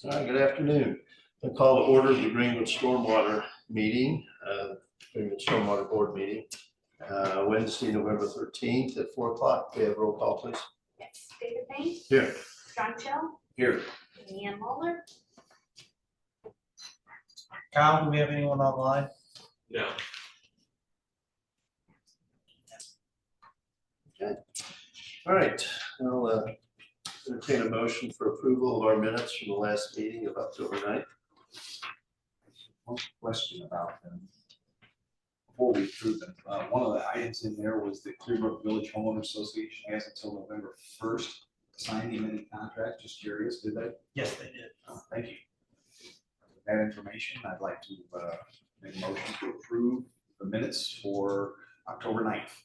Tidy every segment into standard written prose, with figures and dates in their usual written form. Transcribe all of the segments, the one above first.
All right, good afternoon. I call to order the Greenwood Stormwater meeting, Greenwood Stormwater Board meeting, Wednesday, November 13th at 4 o'clock. We have roll call, please. Yes, David Payne. Here. John Chill. Here. Leanne Muller. Kyle, do we have anyone online? No. Okay. All right. I'll entertain a motion for approval of our minutes from the last meeting of October 9th. One question about them. Before we approve them, one of the items in there was the Clearbrook Village Homeowner Association has until November 1st to sign the amended contract. Just curious, did they? Yes, they did. Thank you. With that information, I'd like to make a motion to approve the minutes for October 9th.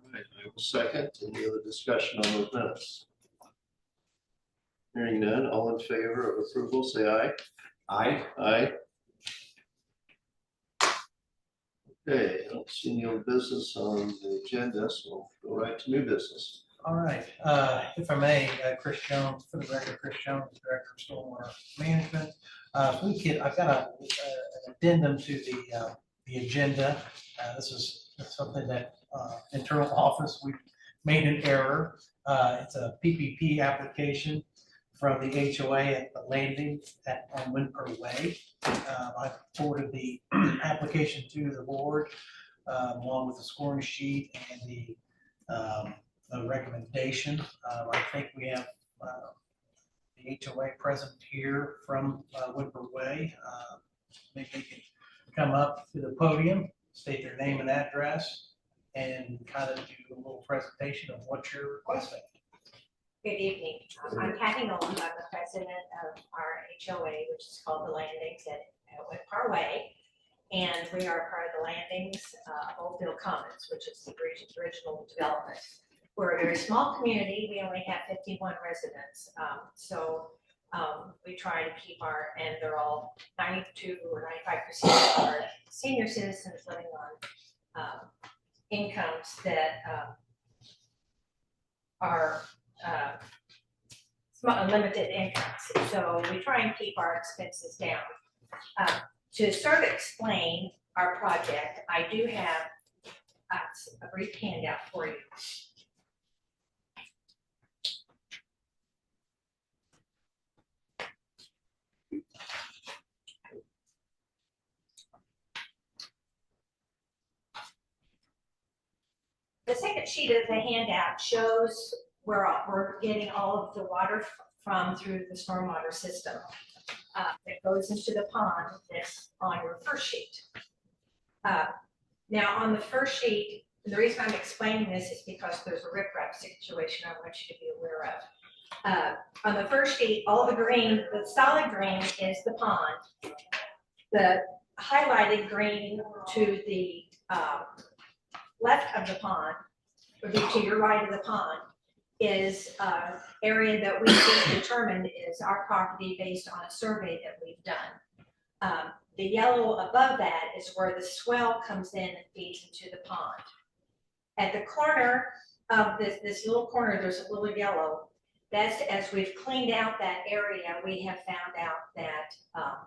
All right, I will second. Any other discussion on those minutes? Hearing none, all in favor of approval, say aye. Aye. Aye. Okay, I don't see any old business on the agenda, so we'll go right to new business. All right, if I may, Chris Jones, for the record, Chris Jones, Director of Stormwater Management. I've got an addendum to the agenda. This is something that internal office, we made an error. It's a PPP application from the HOA at the landing on Windper Way. I forwarded the application to the board along with the scoring sheet and the recommendation. I think we have the HOA present here from Windper Way. Maybe they can come up to the podium, state their name and address, and kind of do a little presentation of what you're requesting. Good evening. I'm Kathy Nolan. I'm the president of our HOA, which is called the Landings at Windper Way. And we are part of the Landings Oldfield Commons, which is the original development. We're a very small community. We only have 51 residents. We try to keep and they're all 92 or 95% are senior citizens living on incomes that are limited incomes. So we try and keep our expenses down. To sort of explain our project, I do have a brief handout for you. The second sheet of the handout shows where we're getting all of the water from through the stormwater system that goes into the pond that's on your first sheet. Now on the first sheet, the reason I'm explaining this is because there's a riprap situation I want you to be aware of. On the first sheet, all the green, the solid green is the pond. The highlighted green to the left of the pond, or to your right of the pond, is area that we just determined is our property based on a survey that we've done. The yellow above that is where the swell comes in and feeds into the pond. At the corner of this little corner, there's a little yellow. That's as we've cleaned out that area, we have found out that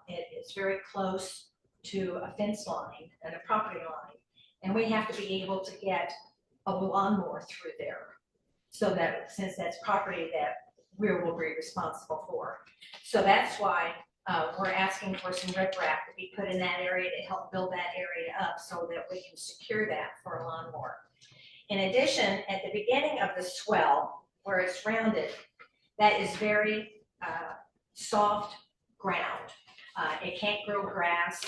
it is very close to a fence line and a property line. And we have to be able to get a lawnmower through there. So that since that's property that we will be responsible for. So that's why we're asking for some riprap to be put in that area to help build that area up so that we can secure that for a lawnmower. In addition, at the beginning of the swell, where it's rounded, that is very soft ground. It can't grow grass.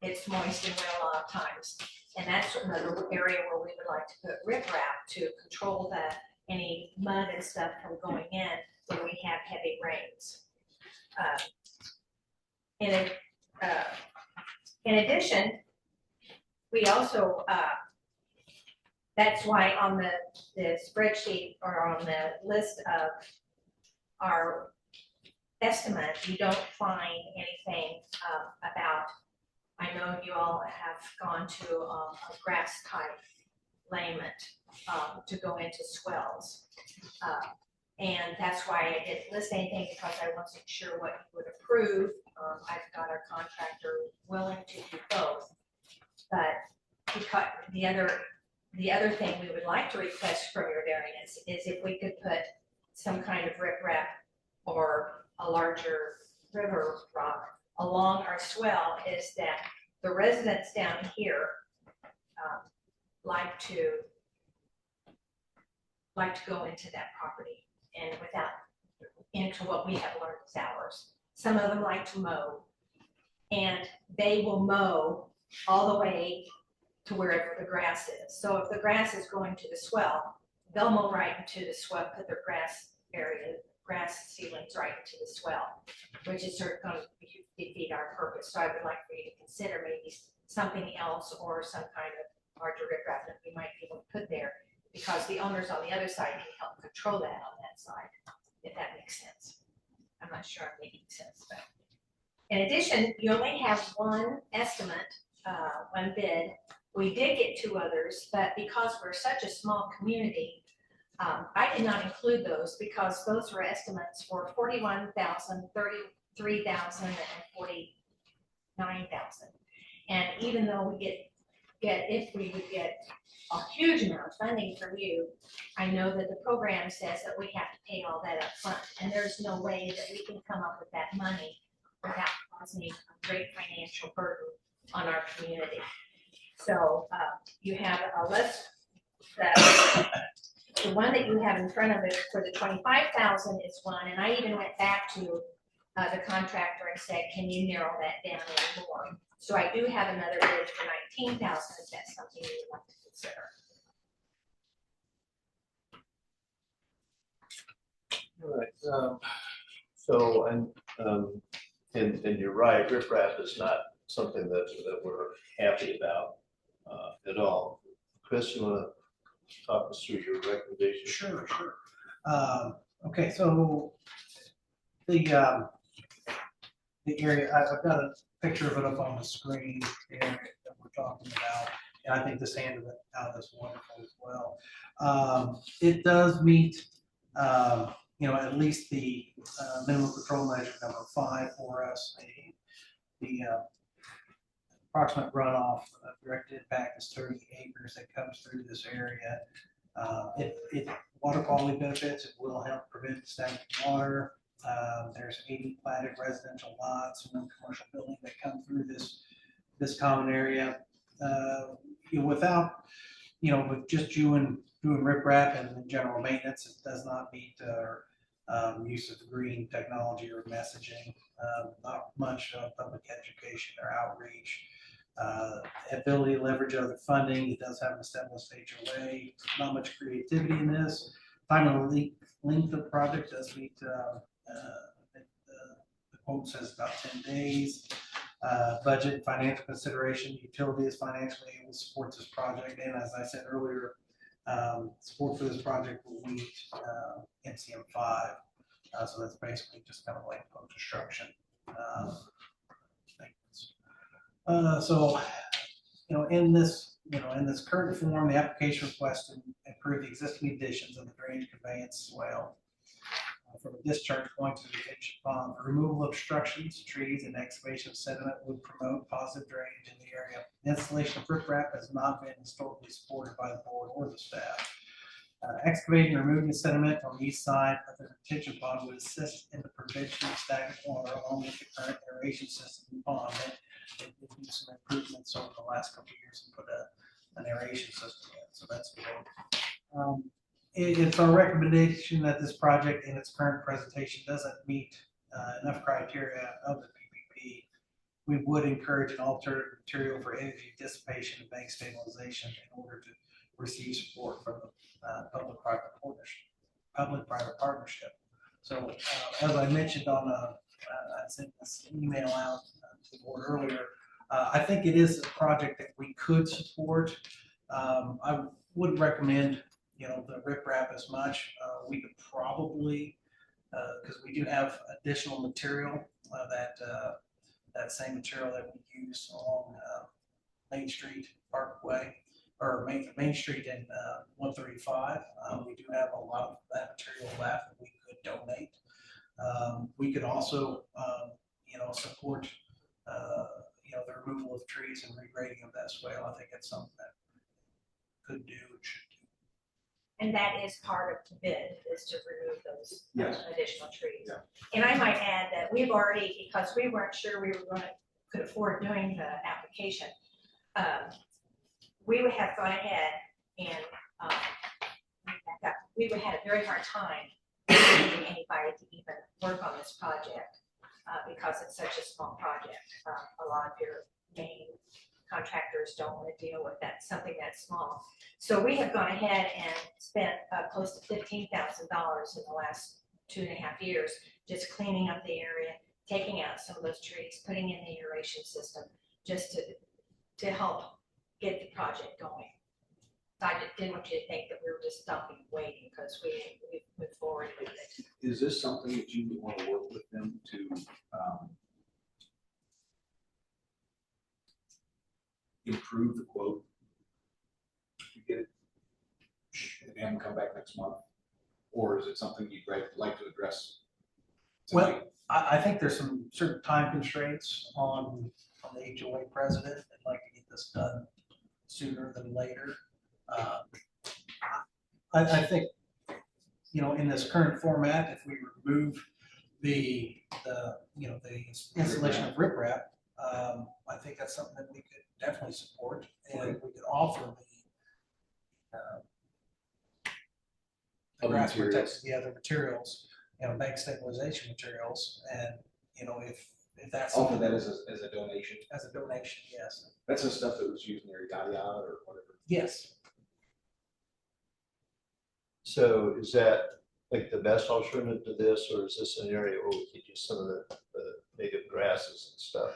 It's moist and wet a lot of times. And that's another area where we would like to put riprap to control any mud and stuff from going in when we have heavy rains. In addition, we also, that's why on the spreadsheet or on the list of our estimate, you don't find anything about, I know you all have gone to a grass type layment to go into swells. And that's why I didn't list anything, because I wasn't sure what you would approve. I've got our contractor willing to do both. But because the other thing we would like to request from your variance is if we could put some kind of riprap or a larger river rock along our swell, is that the residents down here like to go into that property and into what we have learned as ours. Some of them like to mow, and they will mow all the way to wherever the grass is. So if the grass is going to the swell, they'll mow right into the swell, put their grass seedlings right into the swell, which is sort of going to defeat our purpose. So I would like for you to consider maybe something else or some kind of larger riprap that we might be able to put there, because the owners on the other side can help control that on that side, if that makes sense. I'm not sure I'm making sense, but in addition, you only have one estimate, one bid. We did get 2 others, but because we're such a small community, I did not include those because those were estimates for $41,000, $33,000, and $49,000. And even though we if we would get a huge amount of funding from you, I know that the program says that we have to pay all that up front, and there's no way that we can come up with that money without causing a great financial burden on our community. So you have a list that the one that you have in front of it for the 25,000 is one, and I even went back to the contractor and said, can you narrow that down a little more? So I do have another bid for 19,000 if that's something you would like to consider. All right, so, and you're right, riprap is not something that we're happy about at all. Chris, you want to talk us through your recommendation? Sure. Okay, so the area, I've got a picture of it up on the screen, the area that we're talking about, and I think this hand of it out is wonderful as well. It does meet, at least the minimum control measure number 5 for us. The approximate runoff direct impact is 30 acres that comes through this area. It water quality benefits. It will help prevent stagnant water. There's 80 platted residential lots and commercial building that come through this common area. Without, with just doing riprap and general maintenance, it does not meet our use of green technology or messaging. Not much public education or outreach. Ability to leverage other funding. It does have an established HOA. Not much creativity in this. Final length of project does meet. The quote says about 10 days. Budget, financial consideration, utility is financially able to support this project. And as I said earlier, support for this project will meet MCM 5. So that's basically just kind of like post-construction. So, in this current form, the application requests to improve the existing additions of the drainage conveyance swale from a discharge point to the retention pond. The removal of obstructions, trees, and excavation of sediment would promote positive drainage in the area. The installation of riprap has not been historically supported by the board or the staff. Excavating and removing the sediment on the east side of the retention pond would assist in the prevention of stagnant water along with the current aeration system in the pond. They did do some improvements over the last couple of years and put an aeration system in, so that's good. It's our recommendation that this project in its current presentation doesn't meet enough criteria of the PPP. We would encourage an alternative material for energy dissipation and bank stabilization in order to receive support from the public-private partnership. So as I mentioned I sent this email out to the board earlier, I think it is a project that we could support. I wouldn't recommend the riprap as much. We could probably, because we do have additional material that same material that we use along Main Street Parkway, or Main Street and 135. We do have a lot of that material left that we We could also, support, the removal of trees and regrading of that swale. I think it's something that could do, and should do. And that is part of the bid, is to remove those Yes. additional trees. Yeah. And I might add that we've already, because we weren't sure we were could afford doing the application, we would have gone ahead and we would have had a very hard time getting anybody to even work on this project because it's such a small project. A lot of your main contractors don't want to deal with that, something that small. So we have gone ahead and spent close to $15,000 in the last 2.5 years, just cleaning up the area, taking out some of those trees, putting in the aeration system, just to help get the project going. So I didn't want you to think that we were just stopping waiting, because we moved forward with it. Is this something that you would want to work with them to improve the quote? You get it, and have them come back next month? Or is it something you'd like to address Well, tonight? I think there's some certain time constraints on the HOA president. I'd like to get this done sooner than later. I think, in this current format, if we remove the installation of riprap, I think that's something that we could definitely support, and we could offer the grass protection, the other materials, bank stabilization materials, and, if that's. Offer that as a donation? As a donation, yes. That's the stuff that was used near yada yada or whatever. Yes. So is that like the best alternative to this, or is this an area where we could use some of the native grasses and stuff?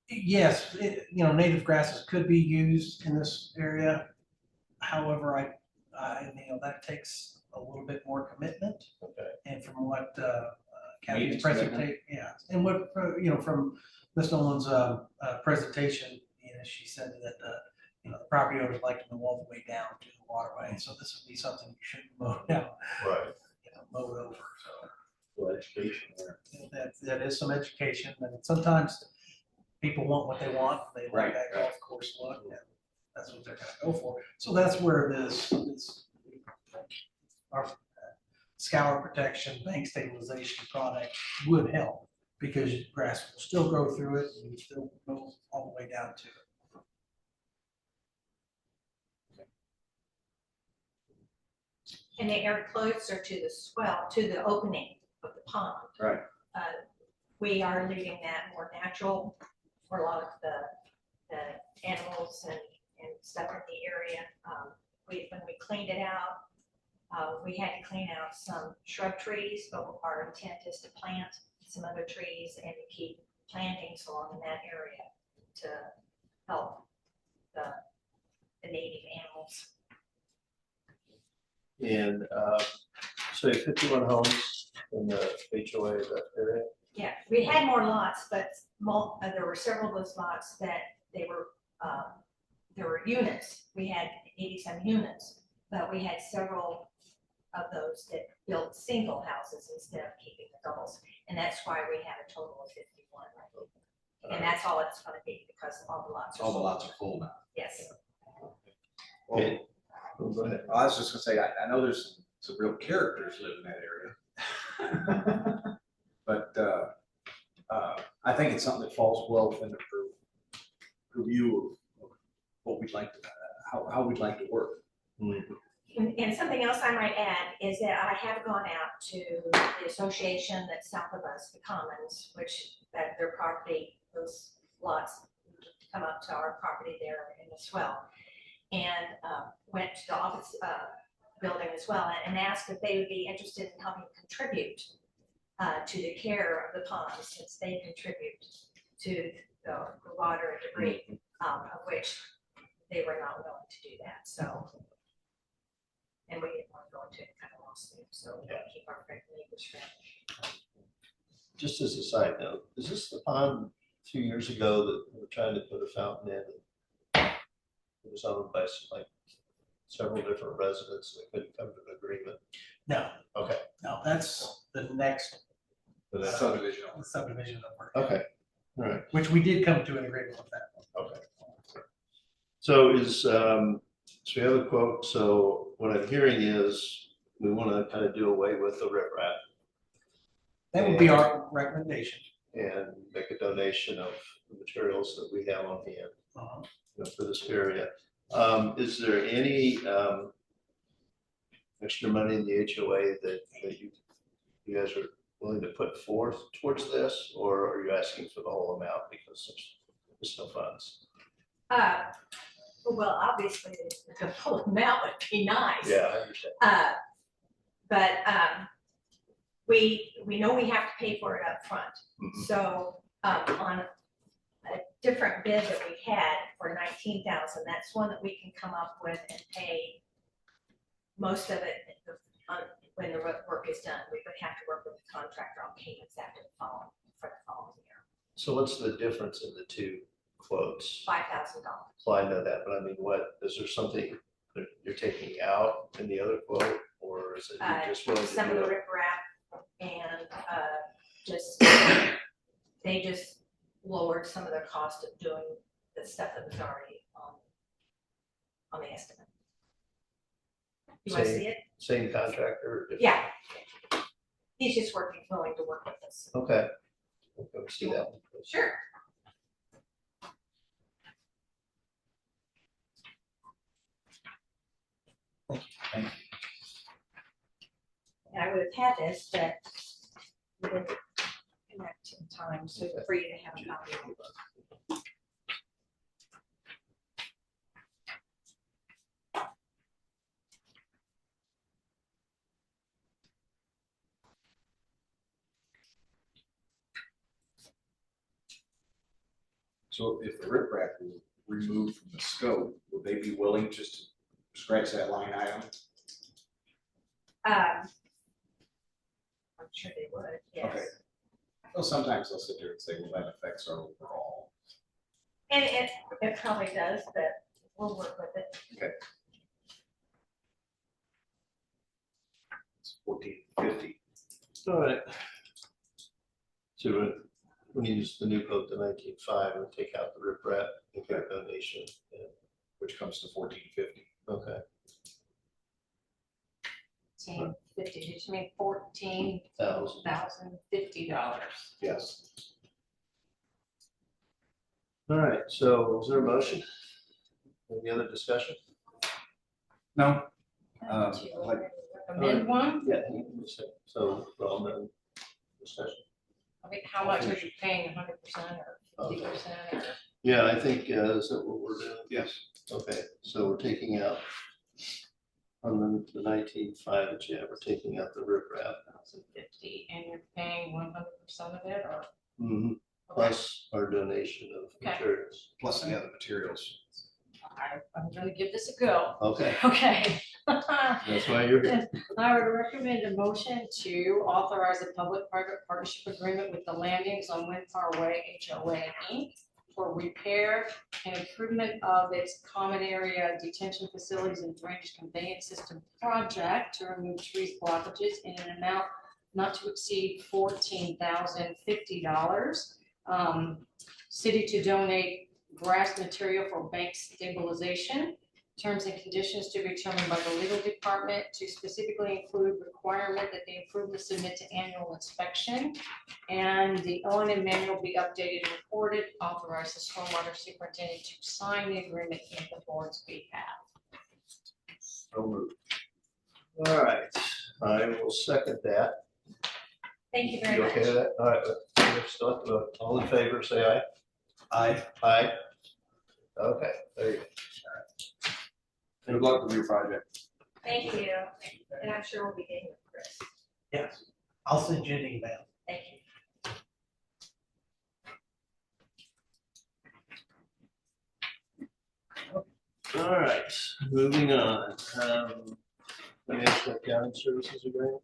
Yes, native grasses could be used in this area. However, that takes a little bit more commitment. Okay. And from what Kathy's Maintenance presentation, commitment. yeah, and what from Ms. Nolan's presentation, she said that the property owners like to mow all the way down to the waterway, so this would be something you shouldn't mow down, Right. mow it over. So Well, education there. that is some education, and sometimes people want what they want. They like Right, that right. golf course look, and that's what they're gonna go for. So that's where this our scour protection, bank stabilization product would help, because grass will still grow through it and you still go all the way down to it. And they are closer to the swell, to the opening of the pond. Right. We are leaving that more natural for a lot of the animals and stuff in the area. When we cleaned it out, we had to clean out some shrub trees, but our intent is to plant some other trees and to keep plantings along in that area to help the native animals. And so you have 51 homes in the HOA, that area? Yeah, we had more lots, but there were several of those lots that there were units. We had 87 units, but we had several of those that built single houses instead of keeping the doubles. And that's why we have a total of 51. And that's all it's going to be, because all the lots are All the sold. lots are full now. Yes. Okay. Oh, go ahead. I was just gonna say, I know there's some real characters live in that area. But I think it's something that falls well within the purview of what we'd like to, how we'd like to work. And something else I might add is that I have gone out to the association that's south of us, the Commons, which that their property, those lots come up to our property there in the swell. And went to the office building as well and asked if they would be interested in helping contribute to the care of the pond, since they contribute to the water and debris, of which they were not willing to do that. So, and we didn't want to go into any kind of lawsuit, so we want to keep our neighbors friendly. Just as a side note, is this the pond a few years ago that we were trying to put a fountain in? It was owned by several different residents that couldn't come to an agreement. No, Okay. no, that's the next For that. Subdivision. subdivision of work. Okay, all right, Which we did come to an agreement with that. okay. So so we have a quote, so what I'm hearing is we want to kind of do away with the riprap That would be our recommendation. and make a donation of the materials that we have on hand, for this area. Is there any extra money in the HOA that you guys are willing to put forth towards this, or are you asking for the whole amount because there's no funds? Well, obviously, the full amount would be nice. Yeah, I understand. But we know we have to pay for it up front. Mhm. So on a different bid that we had for 19,000, that's one that we can come up with and pay most of it when the work is done. We would have to work with the contractor on payments after the following year. So what's the difference in the two quotes? $5,000. Well, I know that, but I mean, is there something that you're taking out in the other quote, or is it you're just willing to Some of do the it? riprap and they just lowered some of their cost of doing the stuff that was already on the estimate. You want to see it? Same contractor? or different? Yeah. He's just willing to work with us. Okay. Okay, we see that one. Sure. Thank you. And I would have had this, but we didn't connect in time, so for you to have a copy of it. So if the riprap were removed from the scope, would they be willing just to scratch that line item? I'm sure they would, yes. Okay. Well, sometimes they'll sit there and say, well, that affects our overall. And it probably does, but we'll work with it. It's $14.50. All right. So we use the new code, the 19.5, and take out the riprap, and get a donation. Which comes to $14.50. Okay. 1450, did you make $14,050? Yes. All right, so is there a motion? Any other discussion? No. Do you Like, recommend one? Yeah. So, we're all done discussion. I mean, how much are you paying, 100% or 50%? Yeah, I think, is that what we're doing? yes. Okay, so we're taking out, on the 19.5 that you have, we're taking out the riprap. 1,050, and you're paying 100% of it, or? Mhm. Plus our donation of Okay. materials. Plus the other materials. I'm gonna give this a go. Okay, Okay. that's why you're here. I would recommend a motion to authorize a public-private partnership agreement with the Landings on Windfire Way HOA Inc. for repair and improvement of its common area detention facilities and drainage conveyance system project to remove trees blockages in an amount not to exceed $14,050. City to donate grass material for bank stabilization. Terms and conditions to be determined by the legal department to specifically include requirement that the improvements submit to annual inspection. And the O&M manual be updated and recorded. Authorize the stormwater superintendent to sign the agreement in the board's behalf. So moved. All right, I will second that. Thank you very You much. okay with that? All right, let's start the, all in favor, say aye. Aye. Aye. Okay, there you go. Good luck with your project. Thank you. And I'm sure we'll be getting with Chris. Yes, I'll send you an email. Thank you. All right, moving on. Financial accounting services agreement.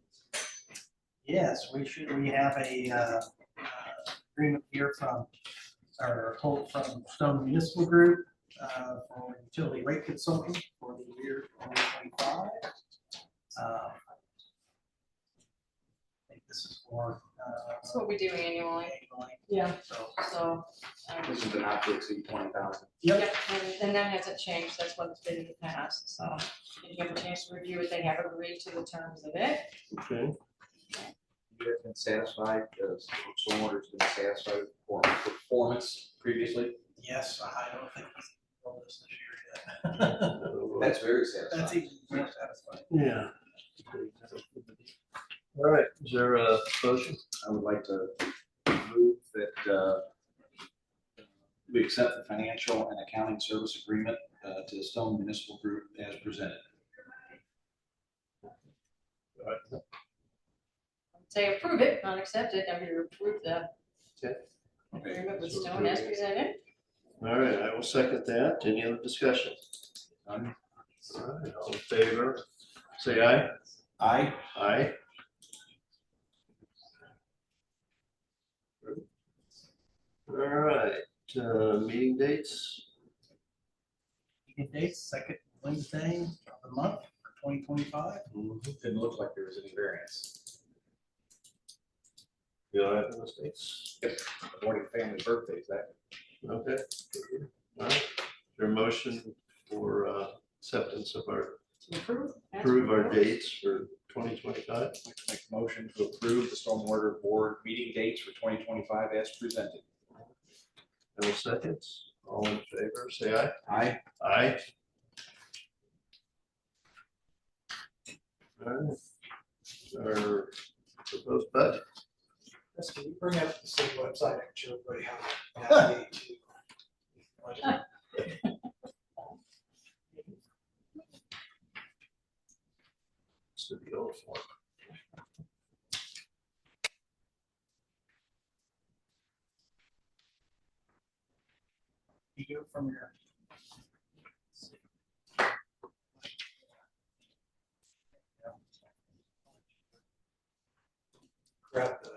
Yes, we have a agreement here from Stone Municipal Group for utility rate consulting for the year 2025. this is for, That's what we do annually. annually. Yeah. So, So, This is the not to exceed 20,000. yep, and that hasn't changed. That's what it's been in the past. So if you have a chance to review it, they have agreed to the terms of it. Okay, You have been satisfied, Stormwater's been satisfied with performance previously? yes, I don't think he's rolled this year yet. That's very satisfying. That's even more satisfying. yeah. All right, is there a motion? I would like to move that we accept the financial and accounting service agreement to the Stone Municipal Group as presented. All right, Say approve it, not accept it, and we approve the Okay. agreement with So Stone as approve it. presented. All right, I will second that. Any other discussion? None? All right, all in favor, say aye. Aye. Aye. All right, meeting dates? Meeting dates, second Wednesday of the month for 2025. Didn't look like there was any variance. You all have those dates? Avoiding family birthdays, that. Okay. All right, is there a motion for acceptance of our, To approve. as approve our proposed. dates for 2025? I'd like to make a motion to approve the Stormwater Board meeting dates for 2025 as presented. No seconds? All in favor, say aye. Aye. Aye. All right. Our proposed budget. Chris, can you bring up the city website and show everybody how to navigate to? This is the old form. You do it from your. Grab the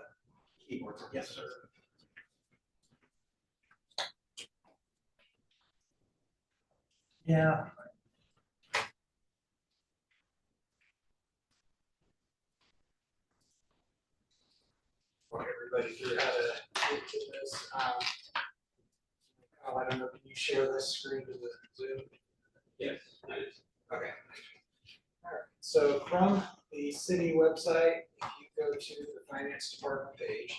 keyboard. Yes, sir. Yeah. Walk everybody through how to get to this. Kyle, I don't know, can you share this screen to the Zoom? Yes. Okay. All right, so from the city website, if you go to the finance department page,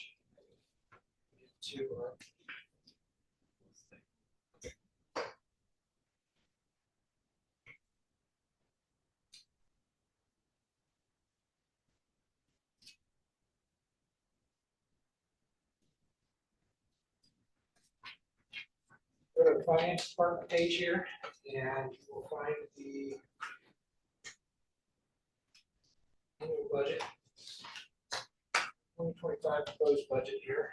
to go to the finance department page here, and we'll find the annual budget. 2025 proposed budget here.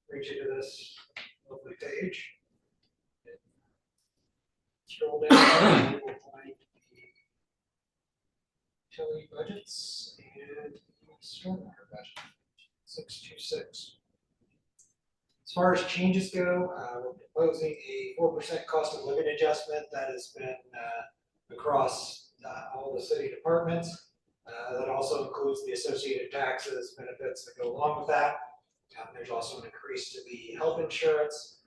Brings you to this lovely page. Scroll down, and we'll find the utility budgets and the stormwater budget, 626. As far as changes go, we're proposing a 4% cost of living adjustment that has been across all the city departments. That also includes the associated taxes, benefits that go along with that. There's also an increase to the health insurance.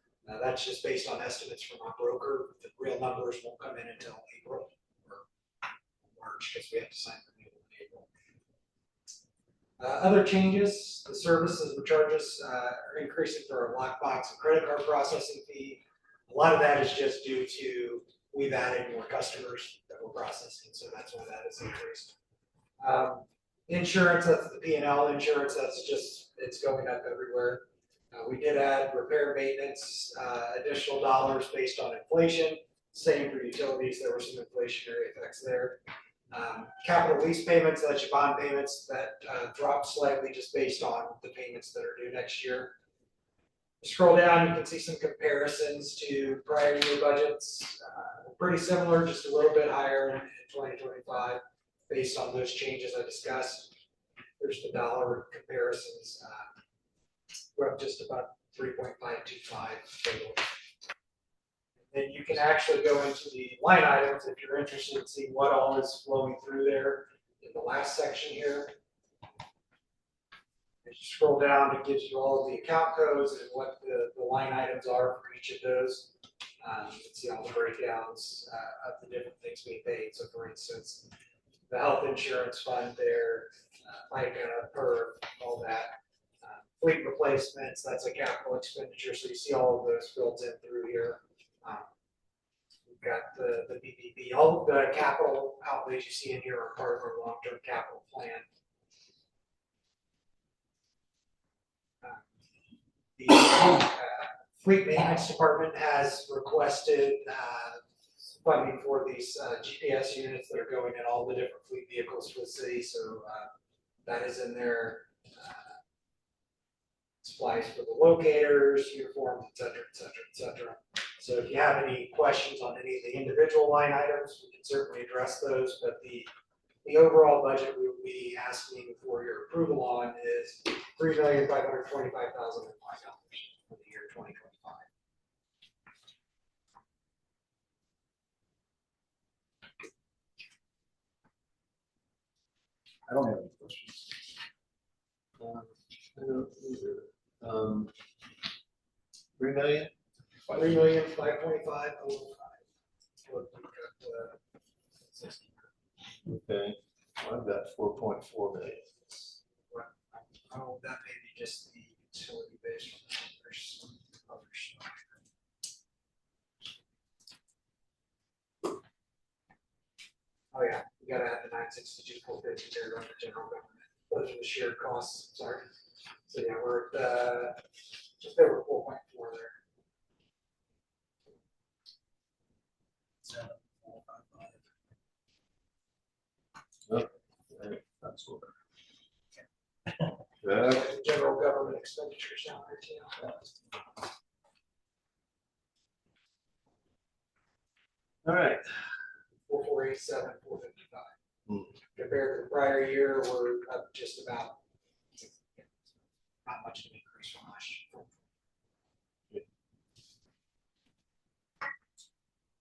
That's just based on estimates from our broker. The real numbers won't come in until April or March because we have to sign the renewal in April. Other changes, the services and charges are increasing for our lockbox and credit card processing fee. A lot of that is just due to we've added more customers that we're processing, so that's why that has increased. Insurance, that's the P&L insurance, that's just, it's going up everywhere. We did add repair maintenance, additional dollars based on inflation. Same for utilities, there were some inflationary effects there. Capital lease payments, that's your bond payments, that dropped slightly just based on the payments that are due next year. Scroll down, you can see some comparisons to prior year budgets. Pretty similar, just a little bit higher in 2025 based on those changes I discussed. There's the dollar comparisons. We're up just about 3.525 total. Then you can actually go into the line items if you're interested in seeing what all is flowing through there in the last section here. As you scroll down, it gives you all of the account codes and what the line items are for each of those. You can see all the breakdowns of the different things being paid. So for instance, the health insurance fund there, FICA, PERF, all that. Fleet replacements, that's a capital expenditure, so you see all of those built in through here. We've got the BBB, all of the capital outlays you see in here are part of our long-term capital plan. The fleet maintenance department has requested funding for these GPS units that are going in all the different fleet vehicles for the city, so that is in there. Supplies for the locators, uniforms, et cetera, et cetera, et cetera. So if you have any questions on any of the individual line items, we can certainly address those, but the overall budget we will be asking for your approval on is $3,525,005 for the year 2025. I don't have any questions. I don't either. 3 million? $3,525,005. Okay, well, I've got 4.4 million. Oh, that may be just the utility based. There's some other stuff. Oh yeah, you gotta add the 962, 450 there on the general government. Those are the shared costs, sorry. So yeah, we're at just over 4.4 there. 7,455. Okay, that's what. The general government expenditures down there too. 4,487, 455. Compared to the prior year, we're up just about, not much of an increase from last year.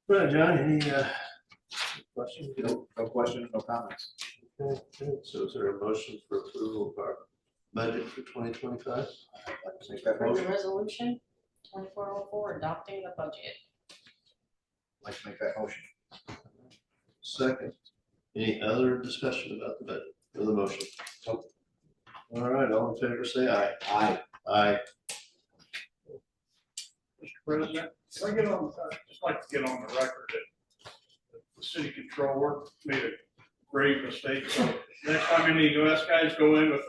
Right, John, any questions? No questions, no comments. Okay, so is there a motion for approval of our budget for 2025? I'd like to make that Approve the motion. resolution 2404, adopting the budget. I'd like to make that motion. Second. Any other discussion about the budget or the motion? Nope. All right, all in favor, say aye. Aye. Aye. Mr. President, if I get on, I'd just like to get on the record that the city controller made a grave mistake. So next time any US guys go in with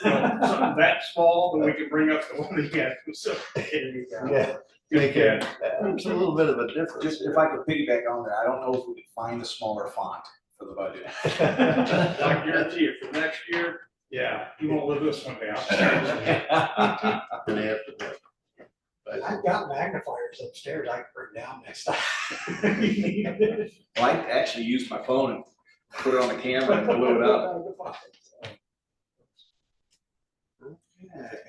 something that small, then we can bring up the one he had. So, Yeah. Thank you. There's a little bit of a difference. Just if I could piggyback on there, I don't know if we could find a smaller font for the budget. I guarantee you for next year, yeah, you won't live this one down. Gonna have to. I've got magnifiers upstairs I can bring down next time. Well, I actually used my phone and put it on the camera and blew it up. Okay.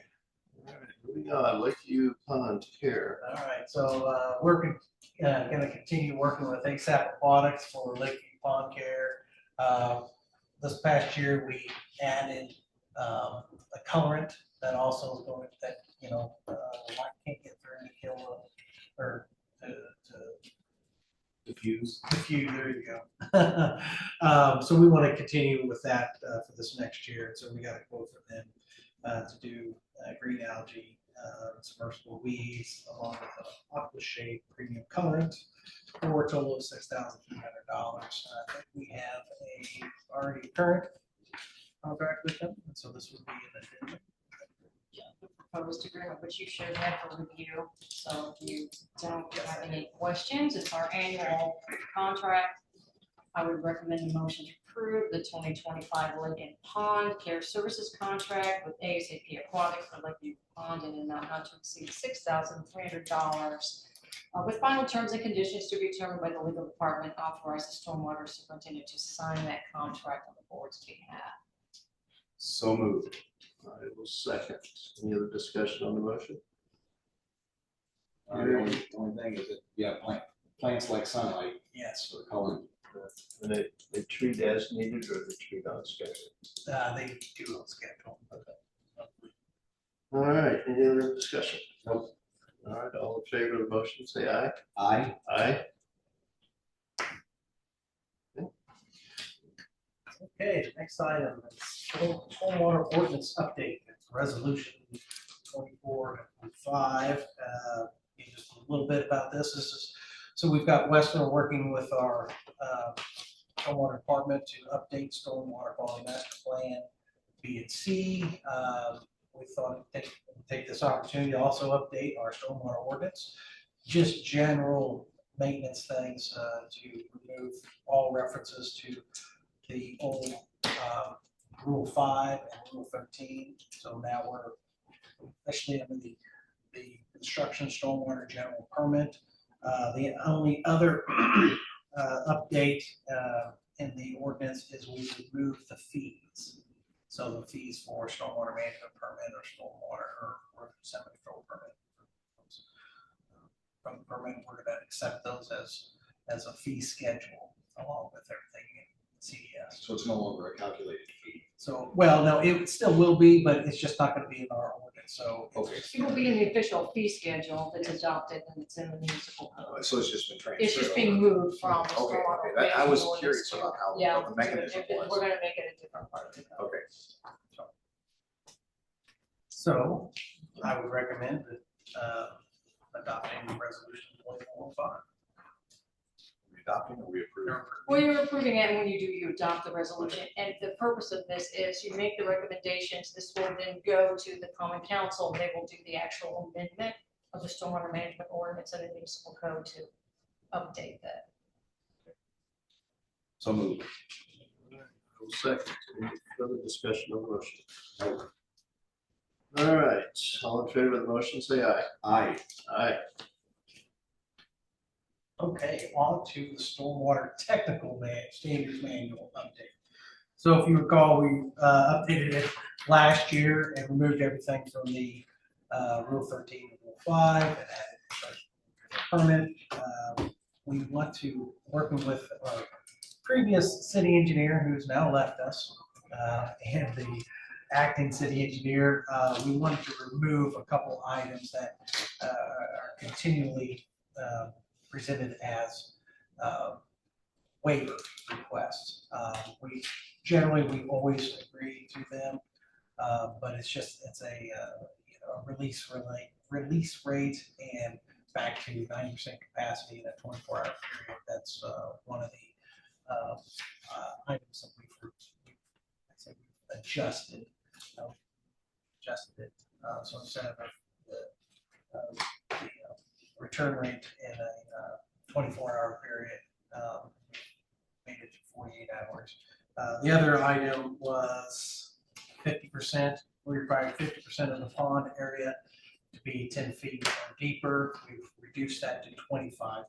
All right, moving on, Lakeview Pond Care. All right, so we're gonna continue working with ASAP Aquatics for Lakeview Pond Care. This past year, we added a colorant that also is going, that, you know, light can't get through to kill or to Diffuse. diffuse, there you go. So we want to continue with that for this next year. So we got a quote from them to do green algae, submersible weeds, along with aqua shade premium colorant for a total of $6,300. I think we have already current contract with them, and so this would be an addendum. Proposed agreement, which you should have for review. So if you don't have any questions, it's our annual contract. I would recommend a motion to approve the 2025 Lake and Pond Care Services contract with ASAP Aquatics for Lakeview Pond in an amount not to exceed $6,300. With final terms and conditions to be determined by the legal department, authorize the stormwater superintendent to sign that contract on the board's behalf. So moved. I will second. Any other discussion on the motion? The only thing is that, yeah, plants like sunlight Yes, for color. And they treat as needed or they treat on schedule? they do on schedule. All right, any other discussion? Nope. All right, all in favor of the motion, say aye. Aye. Aye. Okay, the next item is stormwater ordinance update, it's resolution 24-5. Just a little bit about this. This is, so we've got Western working with our stormwater department to update stormwater quality master plan, B and C. We thought take this opportunity to also update our stormwater ordinance, just general maintenance things to remove all references to the old Rule 5 and Rule 13. So now we're especially under the construction stormwater general permit. The only other update in the ordinance is we remove the fees. So the fees for stormwater management permit or stormwater or semi-control permit. From the permit, we're going to accept those as a fee schedule along with everything in CDS. So it's no longer a calculated fee. So, well, no, it still will be, but it's just not going to be in our ordinance. So Okay. It will be in the official fee schedule that's adopted and it's in the municipal code. So it's just been transferred. It's just being moved from the Okay, stormwater. okay. I was management curious ordinance about how, yeah, what the mechanism was. We're gonna make it a different part of the code. Okay. So I would recommend that adopting resolution 24-5. We adopting or we approving? Well, you're approving it, and when you do, you adopt the resolution, and the purpose of this is you make the recommendations, this will then go to the common council, they will do the actual amendment of the stormwater management ordinance and the municipal code to update that. So moved. Second, any further discussion on the motion? All right, all in favor of the motion, say aye. Aye. Aye. Okay, on to the stormwater technical standards manual update. So if you recall, we updated it last year and removed everything from the Rule 13 and Rule 5 and added a permit. We want to, working with our previous city engineer who's now left us and the acting city engineer, we wanted to remove a couple items that are continually presented as waiver requests. We always agree to them, but it's a release rate and back to 90% capacity in a 24-hour period. That's one of the items that we've adjusted it. So instead of the return rate in a 24-hour period, made it to 48 hours. The other item was 50%. We required 50% of the pond area to be 10 feet or deeper. We've reduced that to 25%.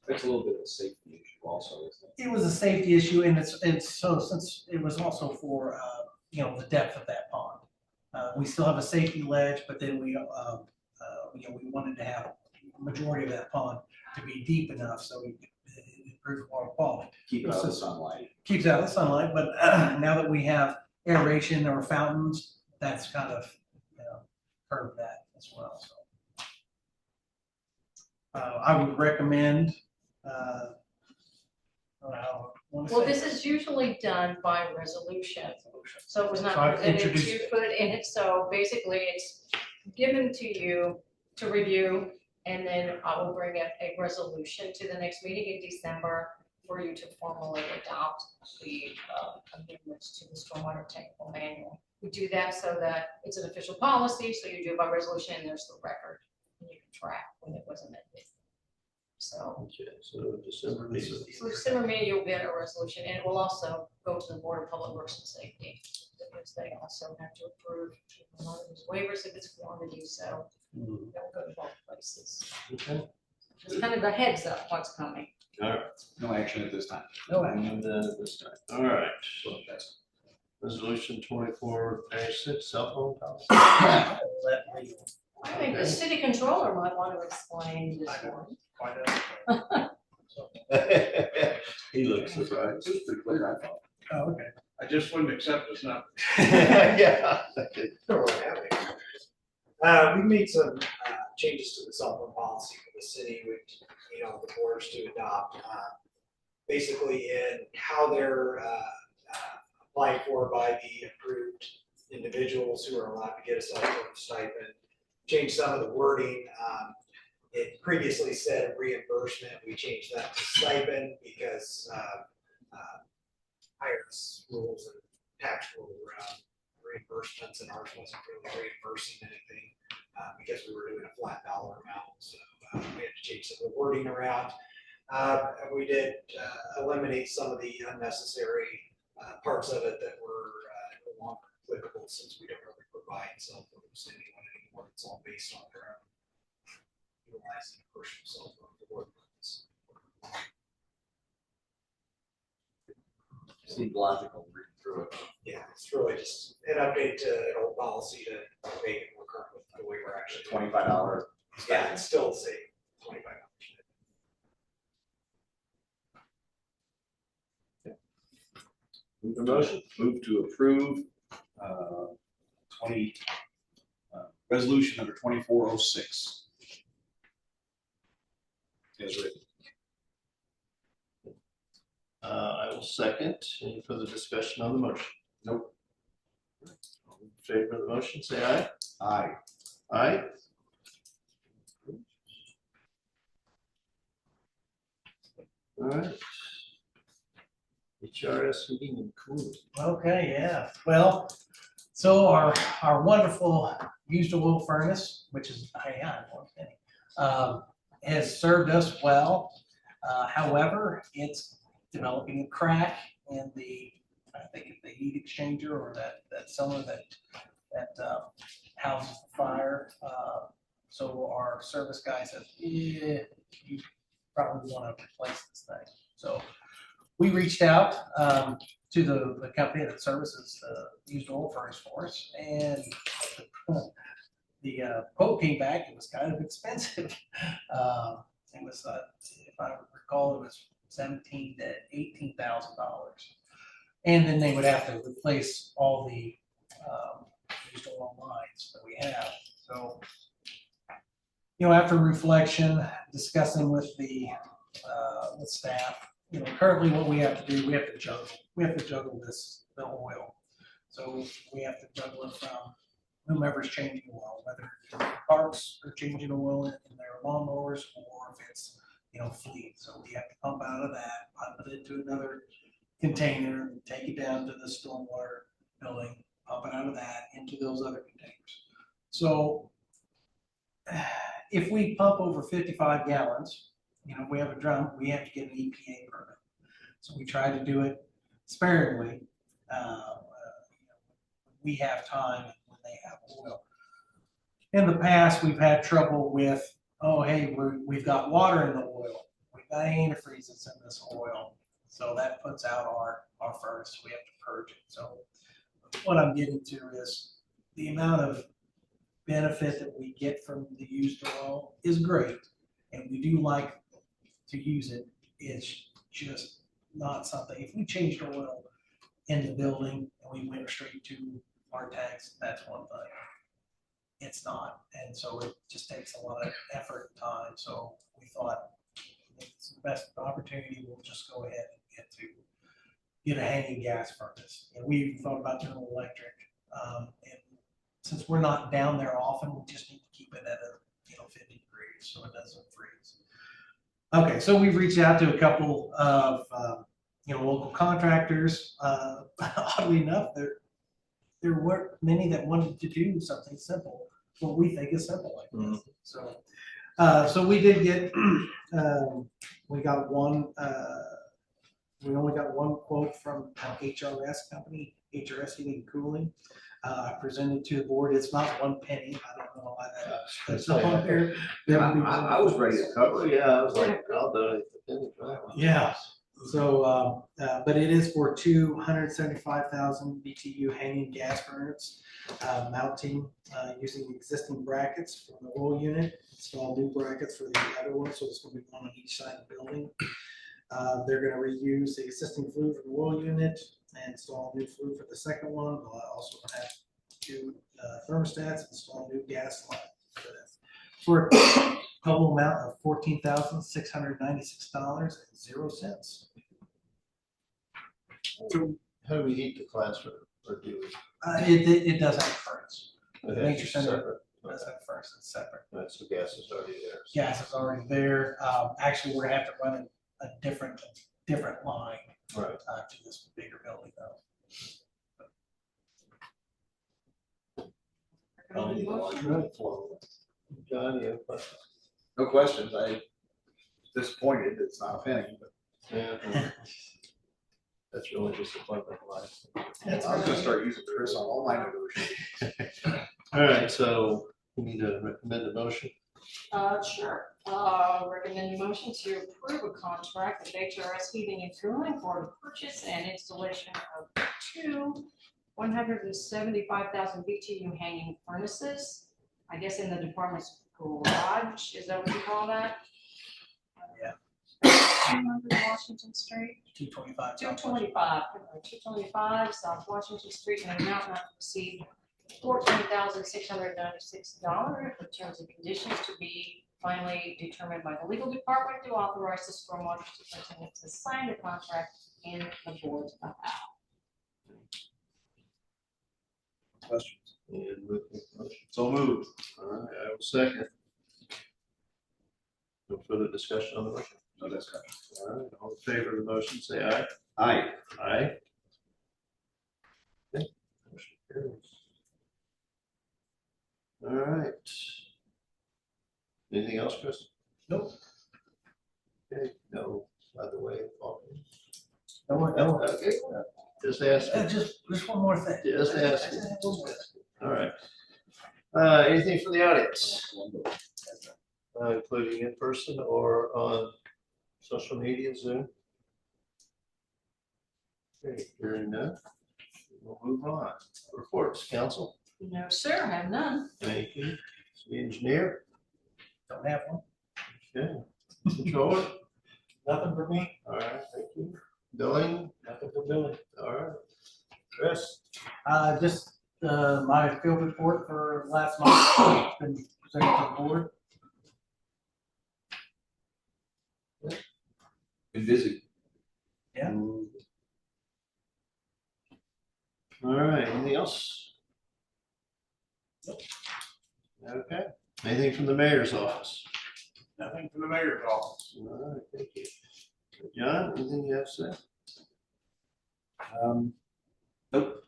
That's a little bit of a safety issue also, isn't it? It was a safety issue, and it's so since it was also for the depth of that pond. We still have a safety ledge, but then we wanted to have the majority of that pond to be deep enough so we could improve water quality. Keep it out of the sunlight. Keeps out the sunlight, but now that we have aeration or fountains, that's kind of curbed that as well. So I would recommend. Well, this is usually done by resolution, so it was not So I've presented introduced to it. put in it, so basically it's given to you to review, and then I will bring a resolution to the next meeting in December for you to formally adopt the amendments to the stormwater technical manual. We do that so that it's an official policy, so you do it by resolution, and there's the record, and you can track when it was amended. So. Okay, so December meeting. So December meeting, you'll get a resolution, and it will also go to the Board of Public Works and Safety, because they also have to approve a lot of these waivers if it's quantity, so they'll go to both places. Okay, Just kind of a heads up what's coming. all right. No action at this time. No, And this time, all right. So that's. Resolution 24-6, cell phone policy. I think the city controller might want to explain this one. He looks surprised. It was pretty clear, I thought. Oh, okay. I just wouldn't accept this now. Yeah. Don't really have any. We made some changes to the cell phone policy for the city, which, the boards to adopt. Basically in how they're applied for by the approved individuals who are allowed to get a cell phone stipend. Change some of the wording. It previously said reimbursement. We changed that to stipend because IRS rules and tax rules around reimbursements, and ours wasn't really reimbursing anything because we were doing a flat dollar amount. So we had to change some of the wording around. And we did eliminate some of the unnecessary parts of it that were no longer applicable, since we don't really provide cell phones to anyone anymore. It's all based on their own utilizing a personal cell phone for work purposes. Seemed logical reading through it. Yeah, it's really just an update to an old policy to make it more current with the way we're actually doing it. $25. Yeah, it's still the same, $25. Move the motion. Move to approve, resolution number 2406. As written. I will second. Any further discussion on the motion? Nope. All in favor of the motion, say aye. Aye. Aye. All right. HRS heating and cooling. Okay, yeah, well, so our wonderful used oil furnace, which is, has served us well. However, it's developing a crack in I think it's the heat exchanger, or that cylinder that houses the fire. So our service guy says, yeah, you probably want to replace this thing. So we reached out to the company that services the used oil furnace for us, and the quote came back. It was kind of expensive. It was, if I recall, it was $17,000 to $18,000, and then they would have to replace all the used oil lines that we have. So, after reflection, discussing with the with staff, currently what we have to do, we have to juggle the oil. So we have to juggle it from whomever's changing oil, whether parks are changing oil in their lawnmowers, or if it's fleet. So we have to pump out of that, pump it into another container, and take it down to the stormwater building, pump it out of that into those other containers. So if we pump over 55 gallons, we have a drum, we have to get an EPA permit. So we try to do it sparingly. We have time when they have oil. In the past, we've had trouble with, oh, hey, we've got water in the oil. We've got antifreezes in this oil. So that puts out our furnace. We have to purge it. So what I'm getting to is the amount of benefit that we get from the used oil is great, and we do like to use it. It's just not something. If we changed oil in the building and we went straight to our tanks, that's one thing. It's not, and so it just takes a lot of effort and time. So we thought it's the best opportunity. We'll just go ahead and get a hanging gas furnace. And we thought about doing electric, and since we're not down there often, we just need to keep it at 50 degrees so it doesn't freeze. Okay, so we've reached out to a couple of local contractors. Oddly enough, there weren't many that wanted to do something simple, what we think is simple like this. So we did get we got one. We only got one quote from HRS company, HRS Heating and Cooling. I presented to the board. It's not one penny. I don't know why that's up on there. I was ready to cover it. Yeah, I was like, I'll donate the penny for that one. Yeah. So, but it is for 275,000 BTU hanging gas furnace, mounting using existing brackets from the oil unit, install new brackets for the other one, so it's going to be one on each side of the building. They're going to reuse the existing flue from the oil unit and install new flue for the second one. They'll also have 2 thermostats, install new gas line. For a total amount of $14,696.00. How do we heat the classroom or do we? It does have a furnace. Okay, Nature Center separate. It does have a furnace, it's separate. Right, so gas is already there. Gas is already there. Actually, we're gonna have to run a different line Right. to this bigger building though. Recommended motion. Right. John, you have a question? No questions, I disappointed, it's not a penny, but Yeah. That's really disappointment life. I was gonna start using Chris on all my negotiations. All right, so we need to recommend a motion. Sure. Recommend a motion to approve a contract with HRS Heating and Cooling for the purchase and installation of 2 175,000 BTU hanging furnaces. I guess in the department's garage, is that what you call that? Yeah. 200 Washington Street. 225. 225 South Washington Street, and an amount not to exceed $14,696, with terms and conditions to be finally determined by the legal department to authorize the stormwater superintendent to sign the contract in the board's behalf. Questions? And with the motion. So moved. All right, I will second. No further discussion on the motion. No discussion. All right, all in favor of the motion, say aye. Aye. Aye. Okay, motion carries. All right. Anything else, Chris? Nope. Okay, no, by the way. No, Okay, just ask. just one more thing. Just ask. All right. Anything from the audience, including in person or on social media, Zoom? Okay, hearing none, we'll move on. Reports, council. No, sir, I have none. Thank you. City engineer. Don't have one. Okay. Controller. Nothing for me, All right, thank you. Billing. nothing for Billy. All right. Chris. Just my field report for last month, been presented to the board. Been busy. Yeah. All right, anything else? Okay, anything from the mayor's office? Nothing from the mayor's office. All right, thank you. John, anything you have to say? Nope.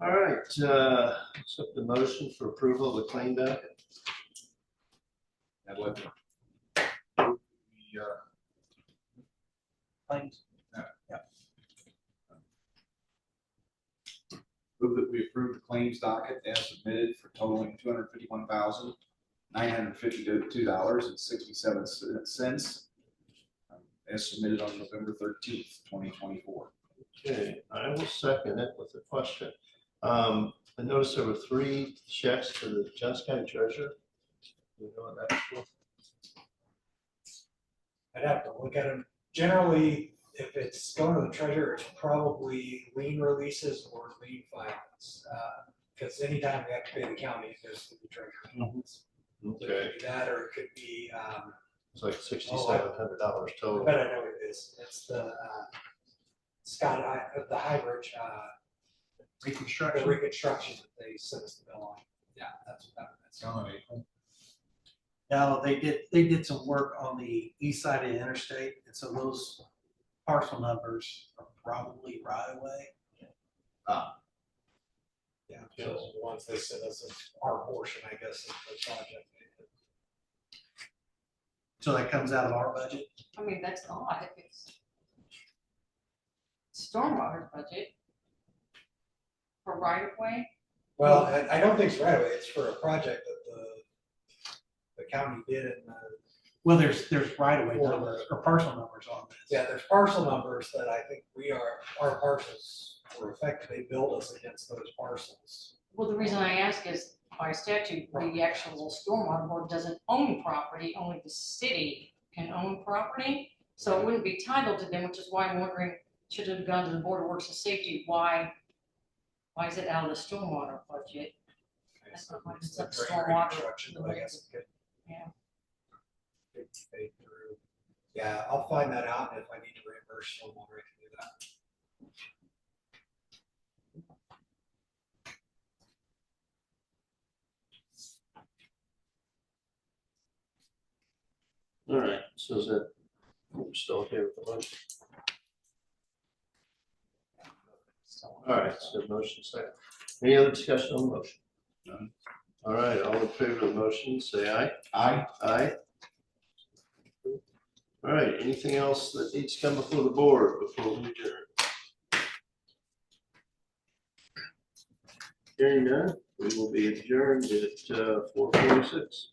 All right, accept the motion for approval of the claim docket. I'd like to. Claims. Move that we approve the claims docket as submitted for totaling $251,952.67, as submitted on November 13th, 2024. Okay, I will second it with a question. I noticed there were 3 checks to the Johnson County Treasurer. You know what that's for? I'd have to look at them. Generally, if it's going to the treasurer, it's probably lien releases or lien finance. Because anytime we have to pay the county, it goes to the treasurer. So it Okay, could be that, or it could be, it's like $6,700 I total. bet I know what it is. It's the the hybrid, the Reconstruction. reconstruction that they sent us the bill on. Yeah, that's what that is. Now, they did some work on the east side of the interstate, and so those parcel numbers are probably right away. Yeah, those are the ones they sent us as our portion, I guess, of the project. So that comes out of our budget. I mean, that's odd. If it's stormwater budget for right of way. Well, I don't think it's right away. It's for a project that the county did in the. Well, there's right of way numbers or parcel numbers on this. Yeah, there's parcel numbers that I think our parcels were affected. They billed us against those parcels. Well, the reason I ask is by statute, the actual stormwater board doesn't own property, only the city can own property. So it wouldn't be titled to them, which is why I'm wondering, should it have gone to the Board of Works and Safety, why Why is it out of the stormwater budget? That's not like it's It's a drain stormwater construction, but I guess it could. Yeah. could fade through. Yeah, I'll find that out, and if I need to reimburse stormwater, I can do that. All right, so is that, we're still okay with the motion? All right, so motion second. Any other discussion on the motion? None. All right, all in favor of the motion, say aye. Aye. Aye. All right, anything else that needs to come before the board before we adjourn? Hearing none, we will be adjourned at 4:46.